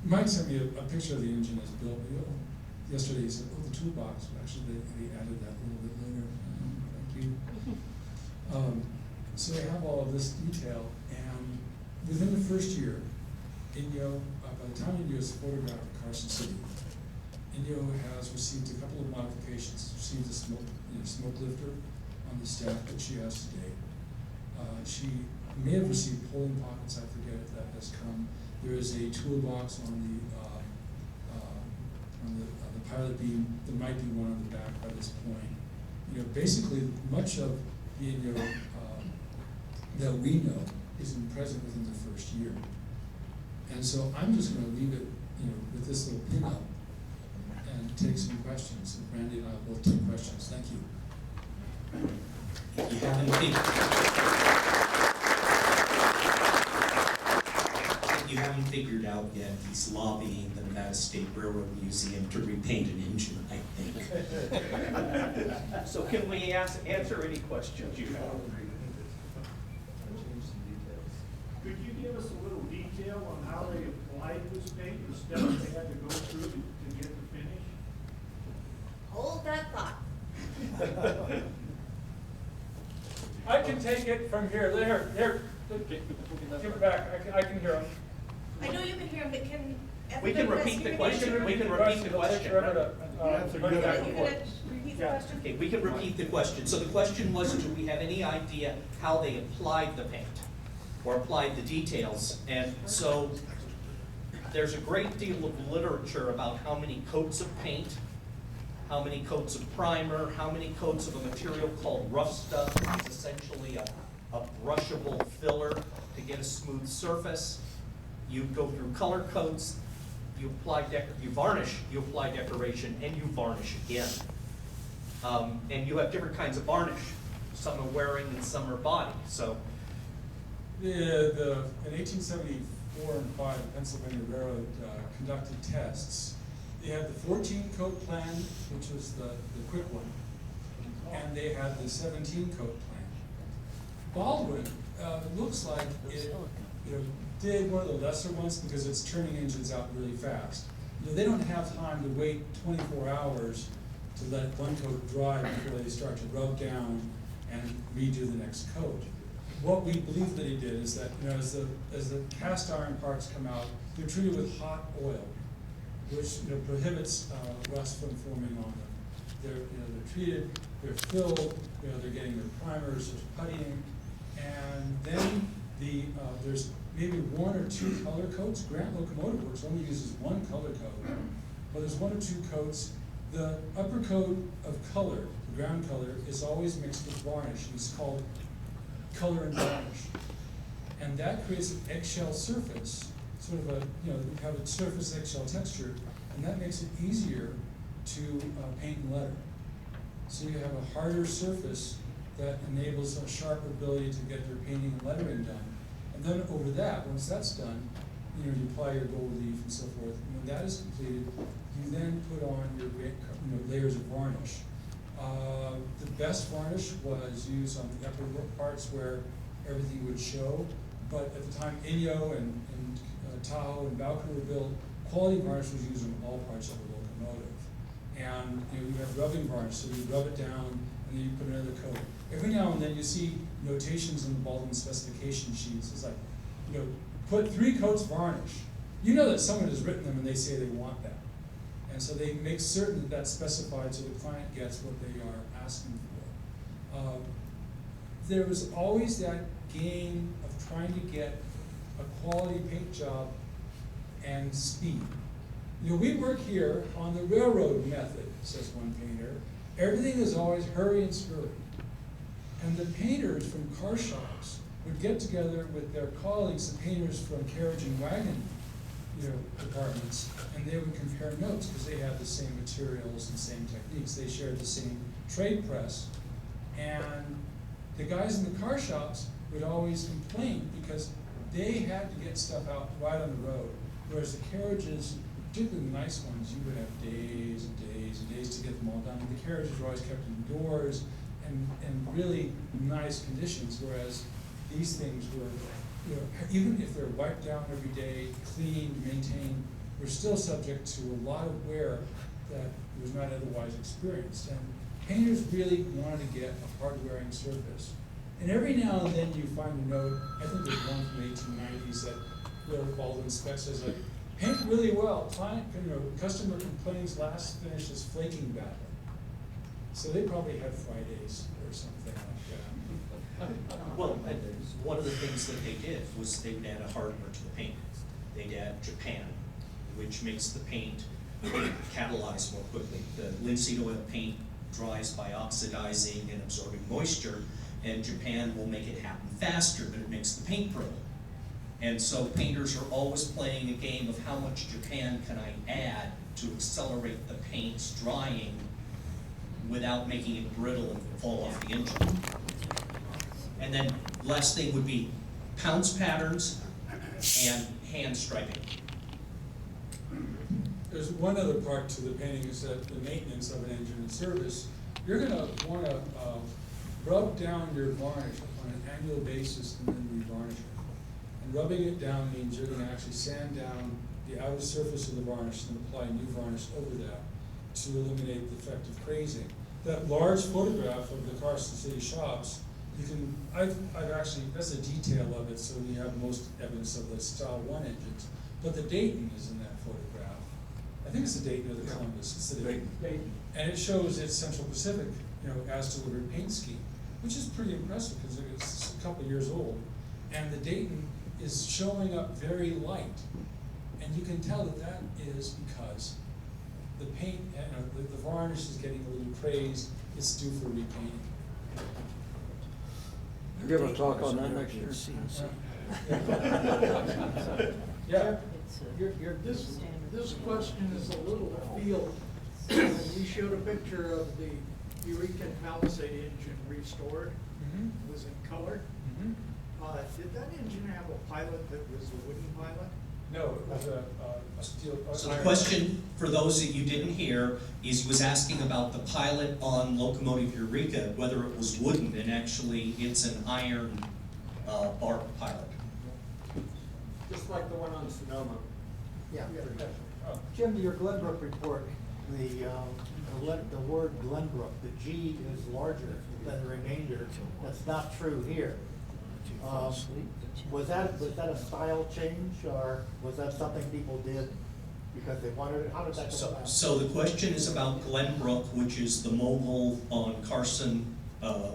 Mike sent me a picture of the engine as built. Yesterday he said, oh, the toolbox. Actually, they added that a little bit later. Thank you. So they have all of this detail, and within the first year, Inyo, by the time Inyo is photographed at Carson City, Inyo has received a couple of modifications. Received a smoke lifter on the staff that she has today. She may have received polling pockets. I forget if that has come. There is a toolbox on the pilot beam. There might be one on the back by this point. Basically, much of the Inyo that we know isn't present within the first year. And so I'm just going to leave it, with this little pin-up and take some questions. And Randy and I will both take questions. Thank you. You haven't figured out yet, he's lobbying the Nevada State Railroad Museum to repaint an engine, I think. So can we answer any questions you have? Could you give us a little detail on how they applied this paint, the steps they had to go through to get the finish? Hold that thought. I can take it from here. Here, give it back. I can hear him. I know you can hear him, but can We can everybody repeat the else question. hear me? We can repeat the question. Are you gonna repeat the question? Okay, we can repeat the question. So the question was, do we have any idea how they applied the paint or applied the details? And so there's a great deal of literature about how many coats of paint, how many coats of primer, how many coats of a material called rough stuff, which is essentially a brushable filler to get a smooth surface. You go through color coats, you varnish, you apply decoration, and you varnish again. And you have different kinds of varnish. Some are wearing and some are body. So In 1874 and 5, the Pennsylvania Railroad conducted tests. They had the 14-coat plan, which was the quick one, and they had the 17-coat plan. Baldwin looks like it did one of the lesser ones because it's turning engines out really fast. They don't have time to wait 24 hours to let one coat dry before they start to rub down and redo the next coat. What we believe that he did is that as the cast iron parts come out, they're treated with hot oil, which prohibits rust from forming on them. They're treated, they're filled, they're getting their primers, there's puttying, and then there's maybe one or two color coats. Grant Locomotive Works only uses one color coat, but there's one or two coats. The upper coat of color, the ground color, is always mixed with varnish, and it's called color and varnish. And that creates an eggshell surface, sort of you have a surface eggshell texture, and that makes it easier to paint and letter. So you have a harder surface that enables a sharp ability to get your painting and lettering done. And then over that, once that's done, you apply your gold leaf and so forth. And when that is completed, you then put on your layers of varnish. The best varnish was used on the upper parts where everything would show. But at the time Inyo and Tahoe and Bowker were built, quality varnish was used on all parts of the locomotive. And you have rubbing varnish, so you rub it down and then you put another coat. Every now and then you see notations in the Baldwin specification sheets. It's like, put 3 coats varnish. You know that someone has written them and they say they want that. And so they make certain that that's specified so the client gets what they are asking for. There was always that game of trying to get a quality paint job and speed. We work here on the railroad method, says one painter. Everything is always hurry and scurry. And the painters from car shops would get together with their colleagues, the painters from carriage and wagon departments, and they would compare notes because they had the same materials and same techniques. They shared the same trade press. And the guys in the car shops would always complain because they had to get stuff out right on the road, whereas the carriages, particularly the nice ones, you would have days and days and days to get them all done. And the carriages were always kept indoors and really nice conditions, whereas these things were you know, even if they're wiped down every day, cleaned, maintained, we're still subject to a lot of wear that was not otherwise experienced. And painters really wanted to get a hard-wearing surface. And every now and then you find a note, I think there's one from the 1890s that where Baldwin spec says like, paint really well, client, you know, customer complains last finish is flaking badly. So they probably had Fridays or something like that. Well, one of the things that they did was they would add a hardener to the paint. They'd add Japan, which makes the paint catalyze more quickly. The linseed oil paint dries by oxidizing and absorbing moisture, and Japan will make it happen faster, but it makes the paint brittle. And so painters are always playing a game of how much Japan can I add to accelerate the paint's drying without making it brittle and fall off the engine. And then last thing would be pounce patterns and hand striping. There's one other part to the painting is that the maintenance of an engine in service, you're gonna wanna rub down your varnish on an annual basis and then revarnish it. And rubbing it down means you're gonna actually sand down the outer surface of the varnish and apply new varnish over that to eliminate the effect of crazing. That large photograph of the Carson City shops, you can, I've actually, that's a detail of it, so we have most evidence of the Style 1 engines. But the Dayton is in that photograph. I think it's the Dayton or the Columbus, it's the Dayton. And it shows its Central Pacific, you know, as delivered paint scheme, which is pretty impressive because it's a couple of years old. And the Dayton is showing up very light. And you can tell that that is because the paint, you know, the varnish is getting a little crazed, it's due for repainting. You give a talk on that next year? Yeah. This question is a little afield. You showed a picture of the Eureka Palisade engine restored. Mhm. It was in color. Mhm. Did that engine have a pilot that was a wooden pilot? No, it was a steel. So the iron. question, for those that you didn't hear, is he was asking about the pilot on locomotive Eureka, whether it was wooden, and actually it's an iron bark pilot. Just like the one on Sonoma. Yeah. Oh. Jim, to your Glenbrook report, the word Glenbrook, the G is larger than the remainder. That's not true here. Was that a style change, or was that something people did because they wanted it? How did that go about? So the question is about Glenbrook, which is the mogul on Carson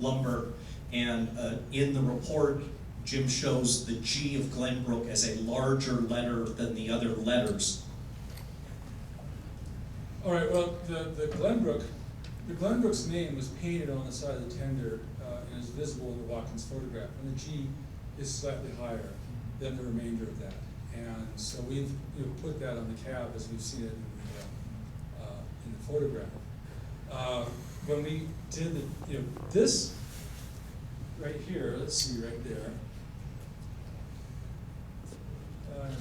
lumber, and in the report, Jim shows the G of Glenbrook as a larger letter than the other letters. All right, well, the Glenbrook's name was painted on the side of the tender and is visible in the Watkins photograph, and the G is slightly higher than the remainder of that. And so we've put that on the cab as we've seen it in the photograph. When we did this right here, let's see right there.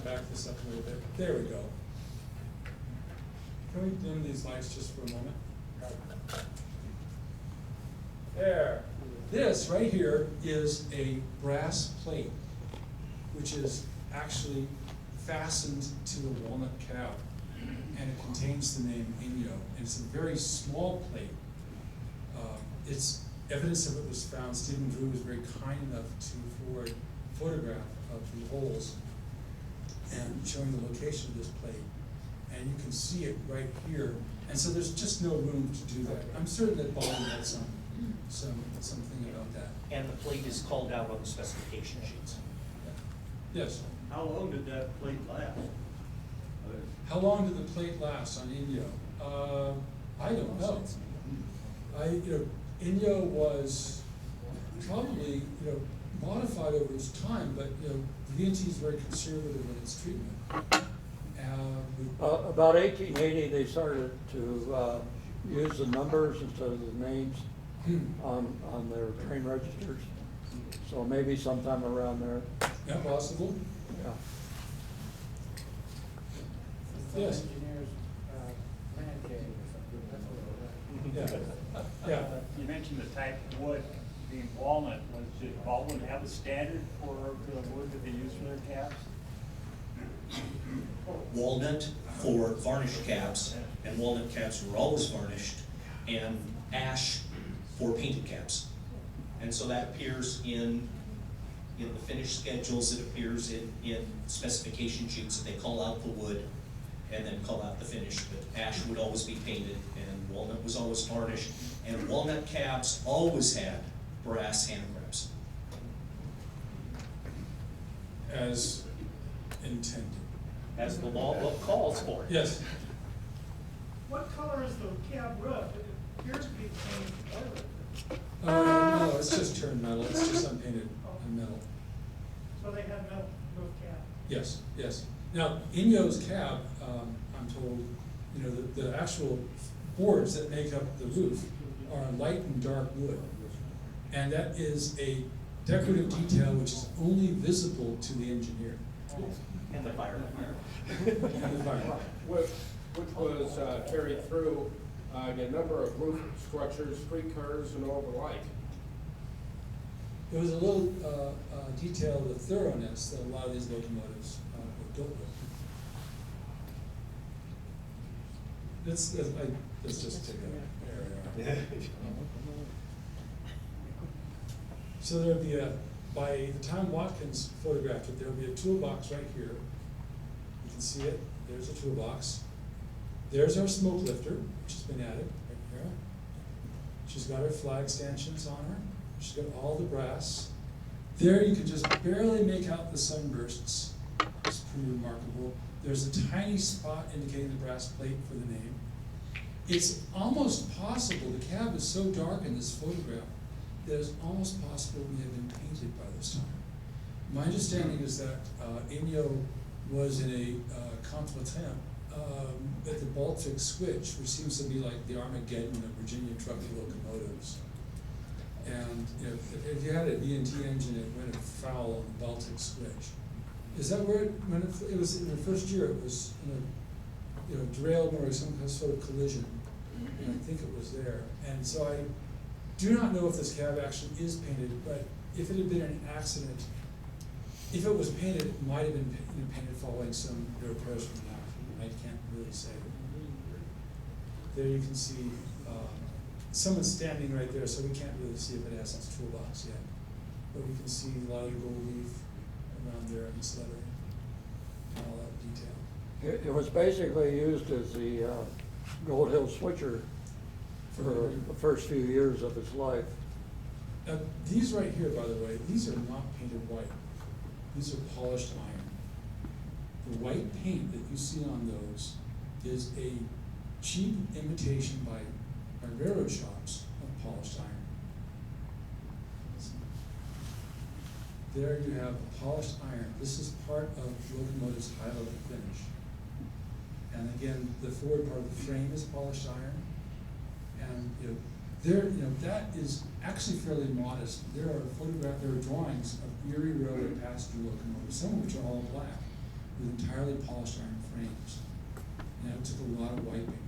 Back this up a little bit. There we go. Can we dim these lights just for a moment? There. This right here is a brass plate, which is actually fastened to the walnut cab, and it contains the name Inyo. And it's a very small plate. It's evidence of it was found. Stephen Drew was very kind enough to forward a photograph of the holes and showing the location of this plate. And you can see it right here. And so there's just no room to do that. I'm certain that Baldwin had something about that. And the plate is called out on the specification sheets. Yes. How long did that plate last? How long did the plate last on Inyo? I don't know. Inyo was probably modified over its time, but V&T is very conservative in its treatment. About 1880, they started to use the numbers instead of the names on their train registers. So maybe sometime around there. Yeah, possible. Yeah. Yes. Engineers, man cave or something, that's what it was. Yeah. Yeah. You mentioned the type of wood. being walnut, did Baldwin have a standard for the wood that they use for their caps? Walnut for varnished caps, and walnut caps were always varnished, and ash for painted caps. And so that appears in the finish schedules, it appears in specification sheets, that they call out the wood and then call out the finish. But ash would always be painted, and walnut was always varnished, and walnut caps always had brass hand grips. As intended. As the law book calls for. Yes. What color is the cab roof? It appears to be the same color. No, it's just turned metal, it's just unpainted on metal. So they have metal roof cab. Yes, yes. Now, Inyo's cab, I'm told, you know, the actual boards that make up the roof are light and dark wood. And that is a decorative detail which is only visible to the engineer. And the fire. And the fire. Which was carried through the number of roof structures, pre-curves, and all the like. It was a little detail of the thoroughness that a lot of these locomotives were built with. Let's just take a area. So there'll be by the time Watkins photographed it, there'll be a toolbox right here. You can see it, there's a toolbox. There's our smoke lifter, which has been added right here. She's got her flag stanchions on her. She's got all the brass. There you can just barely make out the sunbursts. It's pretty remarkable. There's a tiny spot indicating the brass plate for the name. It's almost possible, the cab is so dark in this photograph, that it's almost possible we have been painted by this time. My understanding is that Inyo was in a contretemps at the Baltic switch, which seems to be like the Armageddon of Virginia trucking locomotives. And if you had a V&T engine, it went foul on the Baltic switch. Is that where it was in the first year? It was derailed or some sort of collision, and I think it was there. And so I do not know if this cab actually is painted, but if it had been an accident, if it was painted, it might have been painted following some repairs from that. I can't really say. There you can see someone's standing right there, so we can't really see if it has its toolbox yet. But we can see a lot of the gold leaf around there and this lettering and all that detail. It was basically used as the Gold Hill switcher for the first few years of its life. Now, these right here, by the way, these are not painted white. These are polished iron. The white paint that you see on those is a cheap imitation by railroad shops of polished iron. There you have polished iron. This is part of the locomotive's high-level finish. And again, the forward part of the frame is polished iron. And that is actually fairly modest. There are drawings of Erie Railroad passenger locomotives, some of which are all black, with entirely polished iron frames. And it took a lot of wiping.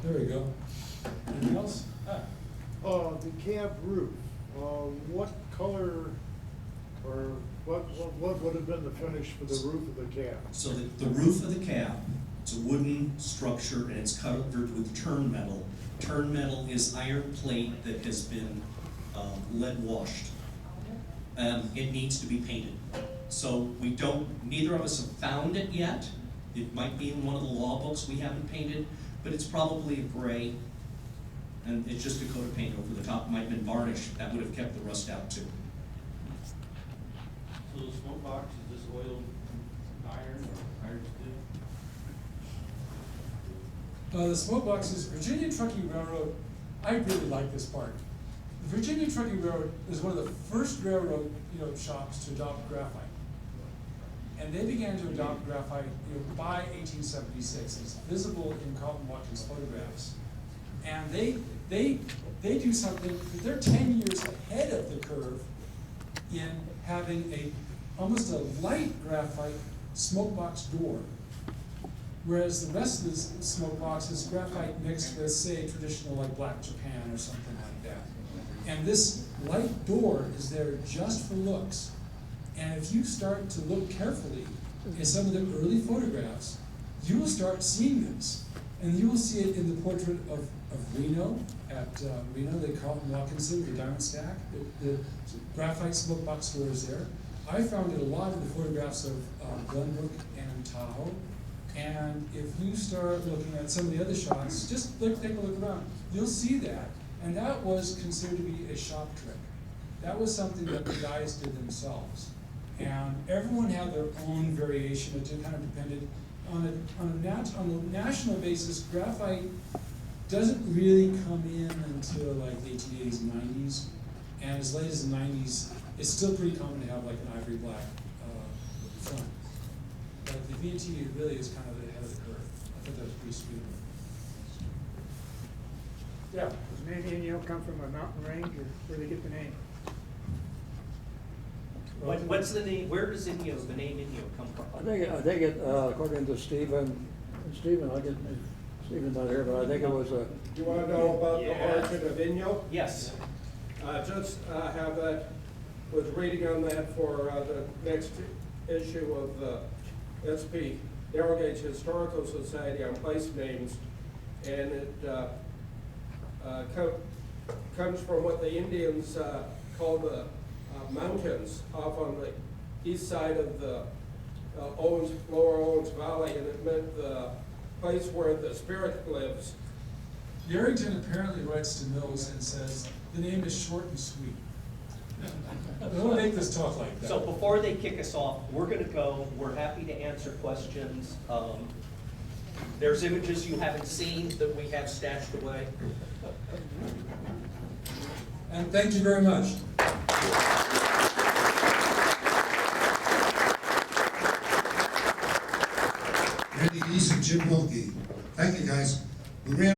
There we go. Anything else? The cab roof, what color or what would have been the finish for the roof of the cab? So the roof of the cab, it's a wooden structure and it's covered with turn metal. Turn metal is iron plate that has been lead washed. It needs to be painted. So neither of us have found it yet. It might be in one of the law books we haven't painted, but it's probably a gray, and it's just a coat of paint over the top. It might have been varnished. That would have kept the rust out too. So the smoke box, is this oiled iron or iron steel? The smoke boxes, Virginia Trucking Railroad, I really like this part. The Virginia Trucking Railroad is one of the first railroad shops to adopt graphite. And they began to adopt graphite by 1876. It's visible in Carlton Watkins' photographs. And they do something, they're 10 years ahead of the curve in having almost a light graphite smoke box door. Whereas the rest of the smoke box is graphite mixed with, say, traditional like black Japan or something like that. And this light door is there just for looks. And if you start to look carefully in some of the early photographs, you will start seeing this. And you will see it in the portrait of Reno, at Reno, they call it Wilkinson, the diamond stack. The graphite smoke box door is there. I found it a lot in the photographs of Glenbrook and Tahoe. And if you start looking at some of the other shots, just take a look around, you'll see that. And that was considered to be a shop trick. That was something that the guys did themselves. And everyone had their own variation. It kind of depended on a national basis. Graphite doesn't really come in until like the 1880s and 90s. And as late as the 90s, it's still pretty common to have like an ivory black front. But the V&T really is kind of ahead of the curve. I thought that was pretty sweet. Yeah. Does Randy and Yale come from a mountain range, or where do they get the name? What's the name, where does Inyo, the name Inyo come from? I think it, according to Stephen's not here, but I think it was a. Do you want to know about the Yeah. origin of Inyo? Yes. Was reading on that for the next issue of the SP, Narrow Gauge Historical Society on place names, and it comes from what the Indians call the mountains off on the east side of the Lower Owens Valley, and it meant the place where the spirit lives. Yarrington apparently writes to Mills and says, the name is short and sweet. Don't make this talk like that. So before they kick us off, we're gonna go, we're happy to answer questions. There's images you haven't seen that we have stashed away. And thank you very much. Randy Hees Jim Hilke. Thank you, guys. We ran